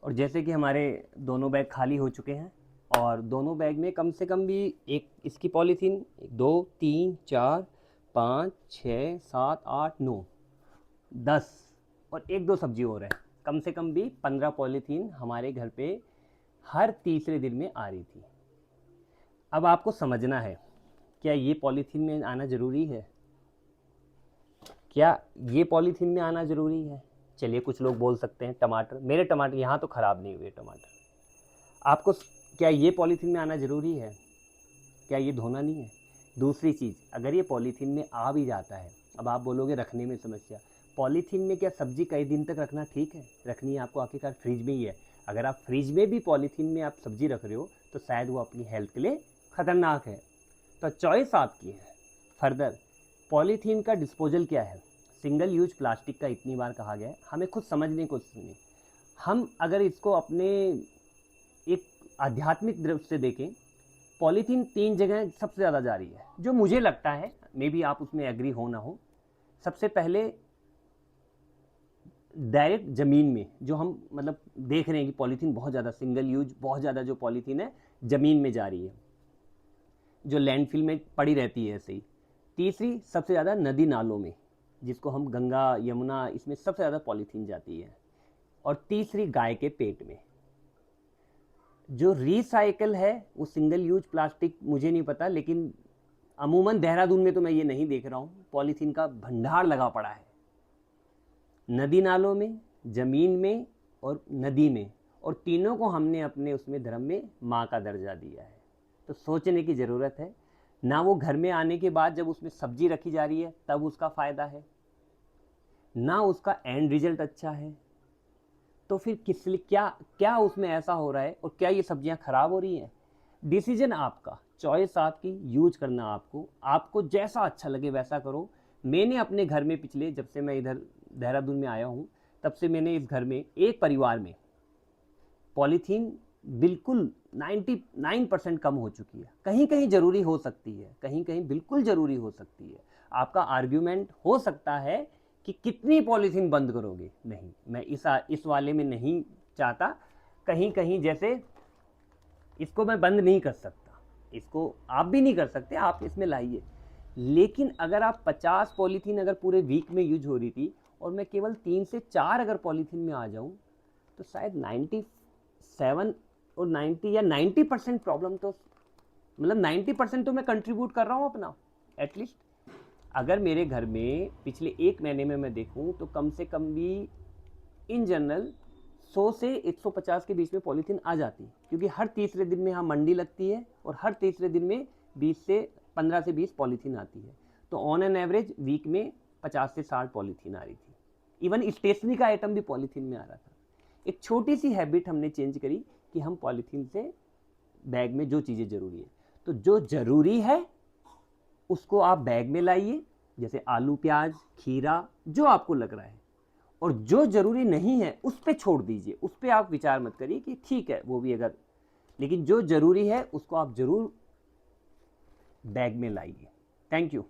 और जैसे कि हमारे दोनों बैग खाली हो चुके हैं और दोनों बैग में कम से कम भी एक इसकी पॉलीथीन 2 3 4 5 6 7 8 9 10 और एक दो सब्जी और है, कम से कम भी 15 पॉलीथीन हमारे घर पे हर तीसरे दिन में आ रही थी। अब आपको समझना है, क्या ये पॉलीथीन में आना ज़रूरी है? क्या ये पॉलीथीन में आना ज़रूरी है? चलिए, कुछ लोग बोल सकते हैं टमाटर, मेरे टमाटर यहाँ तो ख़राब नहीं हुए टमाटर। आपको क्या ये पॉलीथीन में आना ज़रूरी है? क्या ये धोना नहीं है? दूसरी चीज़, अगर ये पॉलीथीन में आ भी जाता है, अब आप बोलोगे रखने में समस्या। पॉलीथीन में क्या सब्जी कई दिन तक रखना ठीक है? रखनी है आपको आखिरकार फ्रिज में ही है। अगर आप फ्रिज में भी पॉलीथीन में आप सब्जी रख रहे हो तो शायद वो अपनी हेल्थ के लिए ख़तरनाक है। तो चॉइस आपकी है। फर्दर, पॉलीथीन का डिस्पोजल क्या है? सिंगल यूज प्लास्टिक का इतनी बार कहा गया है, हमें खुद समझने की कोशिश नहीं। हम अगर इसको अपने एक आध्यात्मिक दृष्टि से देखें, पॉलीथीन 3 जगह सबसे ज़्यादा जा रही है, जो मुझे लगता है, मे बी आप उसमें एग्री हो ना हो। सबसे पहले डायरेक्ट ज़मीन में, जो हम मतलब देख रहे हैं कि पॉलीथीन बहुत ज़्यादा सिंगल यूज, बहुत ज़्यादा जो पॉलीथीन है ज़मीन में जा रही है, जो लैंडफिल में पड़ी रहती है ऐसे ही। तीसरी सबसे ज़्यादा नदी नालों में, जिसको हम गंगा यमुना, इसमें सबसे ज़्यादा पॉलीथीन जाती है। और तीसरी गाय के पेट में। जो रिसाइकल है वो सिंगल यूज प्लास्टिक मुझे नहीं पता, लेकिन अमूमन देहरादून में तो मैं ये नहीं देख रहा हूँ, पॉलीथीन का भंडार लगा पड़ा है नदी नालों में, ज़मीन में और नदी में, और तीनों को हमने अपने उसमें धर्म में माँ का दर्जा दिया है। तो सोचने की ज़रूरत है ना। वो घर में आने के बाद जब उसमें सब्जी रखी जा रही है तब उसका फ़ायदा है, ना उसका एंड रिजल्ट अच्छा है। तो फिर किस लिए, क्या क्या उसमें ऐसा हो रहा है और क्या ये सब्जियां खराब हो रही हैं? डिसीजन आपका, चॉइस आपकी, यूज करना आपको, आपको जैसा अच्छा लगे वैसा करो। मैंने अपने घर में पिछले, जब से मैं इधर देहरादून में आया हूँ, तब से मैंने इस घर में एक परिवार में पॉलीथीन बिल्कुल 99% कम हो चुकी है। कहीं कहीं ज़रूरी हो सकती है, कहीं कहीं बिल्कुल ज़रूरी हो सकती है। आपका आर्ग्यूमेंट हो सकता है कि कितनी पॉलीथीन बंद करोगे, नहीं, मैं इस वाले में नहीं चाहता। कहीं कहीं जैसे इसको मैं बंद नहीं कर सकता, इसको आप भी नहीं कर सकते, आप इसमें लाइए। लेकिन अगर आप 50 पॉलीथीन अगर पूरे वीक में यूज हो रही थी और मैं केवल 3 से 4 अगर पॉलीथीन में आ जाऊं, तो शायद 97 और 90 या 90% प्रॉब्लम तो, मतलब 90% तो मैं कंट्रीब्यूट कर रहा हूँ अपना एटलीस्ट। अगर मेरे घर में पिछले एक महीने में मैं देखूं तो कम से कम भी इन जनरल 100 से 150 के बीच में पॉलीथीन आ जाती है, क्योंकि हर तीसरे दिन में यहाँ मंडी लगती है और हर तीसरे दिन में 15 से 20 पॉलीथीन आती है। तो ऑन एन एवरेज वीक में 50 से 60 पॉलीथीन आ रही थी। इवन स्टेशनरी का आइटम भी पॉलीथीन में आ रहा था। एक छोटी सी हैबिट हमने चेंज करी कि हम पॉलीथीन से बैग में जो चीज़ें ज़रूरी है, तो जो ज़रूरी है उसको आप बैग में लाइए, जैसे आलू प्याज खीरा, जो आपको लग रहा है। और जो ज़रूरी नहीं है उस पर छोड़ दीजिए, उस पर आप विचार मत करिए कि ठीक है वो भी अगर, लेकिन जो ज़रूरी है उसको आप ज़रूर बैग में लाइए। Thank you.